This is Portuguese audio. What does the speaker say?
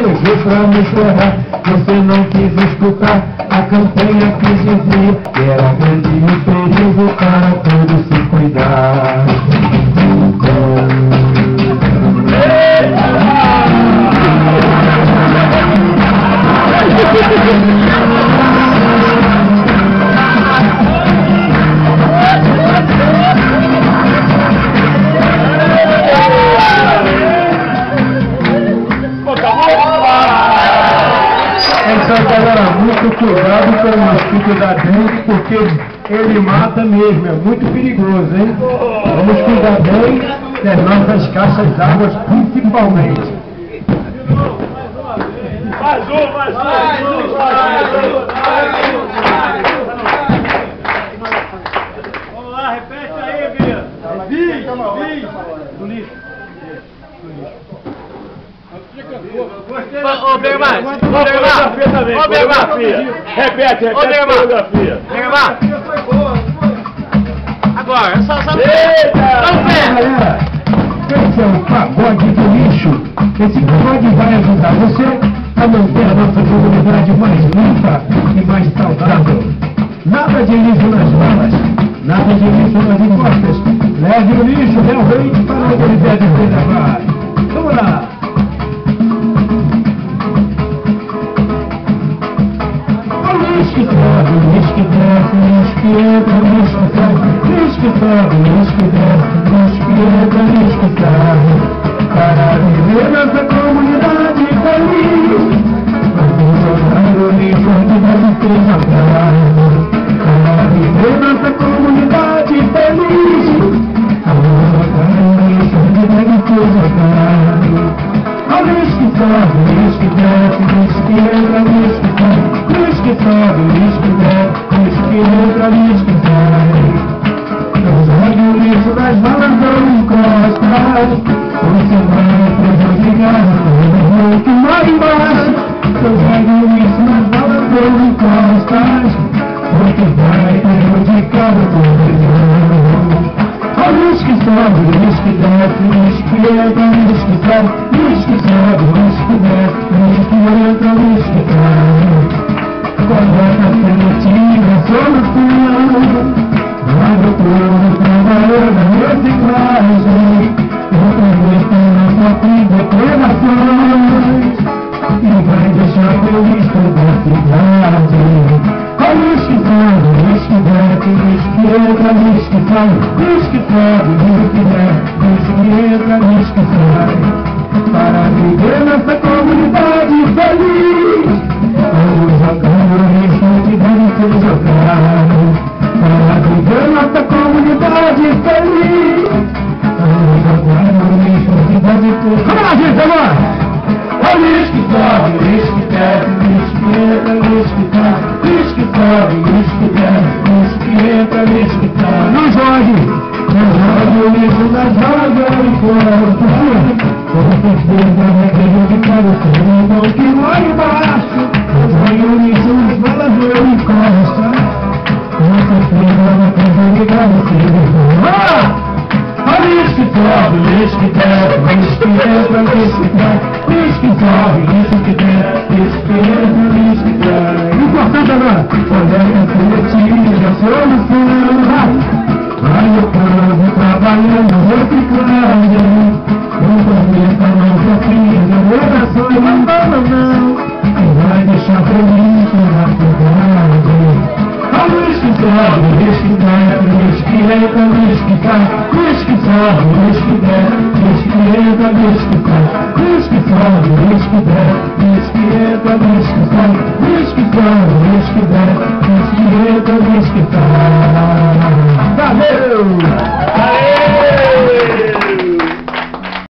cheguei pra me ferrar. Você não quis escutar a campanha que dizia que era grande o perigo para todos se cuidar. Então, galera, muito cuidado com o mosquito da dengue, porque ele mata mesmo, é muito perigoso, hein? Vamos cuidar bem das nossas caixas d'água, principalmente. Mais um! Vamos lá, repete aí, Bia. Do lixo. Ô, Bermar! Repete a coreografia. Bermar! Agora, só Galera, esse é o pagode do lixo. Esse pagode vai ajudar você a manter a nossa comunidade mais limpa e mais saudável. Nada de lixo nas malas, nada de lixo nas costas. Leve o lixo realmente para onde ele deve ser levado. Vamos lá! Lixo que sobe, lixo que desce, lixo que entra, lixo que sai. Lixo que sobe, lixo que desce, lixo que entra, lixo que sai. Para viver nessa comunidade feliz, vamos jogar o lixo onde deve ser jogado. Para viver nessa comunidade feliz, vamos jogar o lixo onde deve ser jogado. O lixo que sobe, lixo que desce, lixo que entra, lixo que sai. Lixo que sobe, lixo que desce, lixo que entra, lixo que sai. Não jogue o lixo das malas ou encostas, você vai prejudicar o que mora embaixo. Não jogue o lixo nas malas ou encostas, você vai prejudicar o que o lixo que sobe, lixo que desce, lixo que entra, lixo que sai. Lixo que sobe, lixo que desce, lixo que entra, lixo que sai. Coloca a sementinha na solução, vai botando trabalhando na reciclagem. Outra vez tem na sua vida depredações, e vai deixar feliz toda a cidade. O lixo que sobe, lixo que desce, lixo que entra, lixo que sai. Lixo que sobe, lixo que desce, lixo que entra, lixo que sai. Para viver nessa comunidade feliz, vamos jogar o lixo onde deve ser jogado. Para viver nessa comunidade feliz, vamos jogar o lixo onde deve ser jogado. Vamos lá, gente, agora! O lixo que sobe, lixo que desce, lixo que entra, lixo que sai. Lixo que sobe, lixo que desce, lixo que entra, lixo que sai. Não jogue o lixo nas vagas e fora. Com certeza vai prejudicar o seu irmão que mora embaixo. Não jogue o lixo nas vagas ou encosta. Com certeza vai prejudicar o seu irmão. O lixo que sobe, lixo que desce, lixo que entra, lixo que sai. Lixo que sobe, lixo que desce, lixo que entra, lixo que sai. Importante agora, coleta seletiva, solução. Vai o povo trabalhando, reciclagem. Não começa a nossa filha, redações, não. E vai deixar feliz na cidade. O lixo que sobe, lixo que desce, lixo que entra, lixo que sai. Lixo que sobe, lixo que desce, lixo que entra, lixo que sai. Lixo que sobe, lixo que desce, lixo que entra, lixo que sai. Lixo que sobe, lixo que desce.